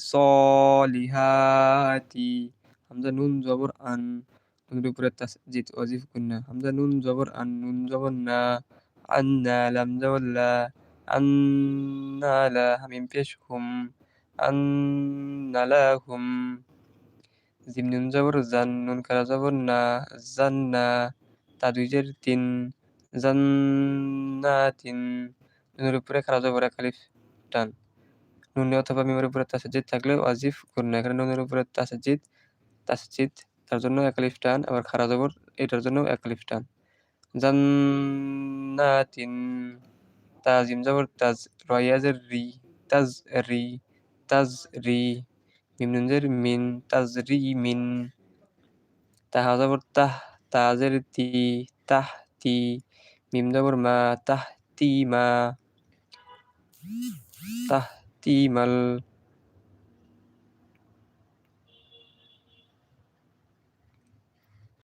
সলিহাতি। হামজা নুন জবর আন, নুনের উপরে তাসজিদ ওয়াজিফ গুন্না। হামজা নুন জবর আন, নুন জবর না, আন্না লাম জবর লা, আন্না লা হামিম পেশ হুম, আন্না লাহুম। জিম নুন জবর জান, নুন খারা জবর না, জান্না, তা দুই জের তিন, জান্নাতিন। নুনের উপরে খারা জবর এক আলিফ টান। নুনে অথবা মিমের উপরে তাসজিদ থাকলে ওয়াজিফ গুন্না। এখানে নুনের উপরে তাসজিদ তার জন্য এক আলিফ টান, আবার খারা জবর এটার জন্য এক আলিফ টান। জান্নাতিন, তা জিম জবর তাজ, রয়াজের রি, তাজ রি, তাজ রি। মিম নুন জের মিন, তাজরি মিন। তাহা জবর তাহ, তাজের তি, তাহ তি। মিম জবর মা, তাহ তি মা, তাহ তি মাল।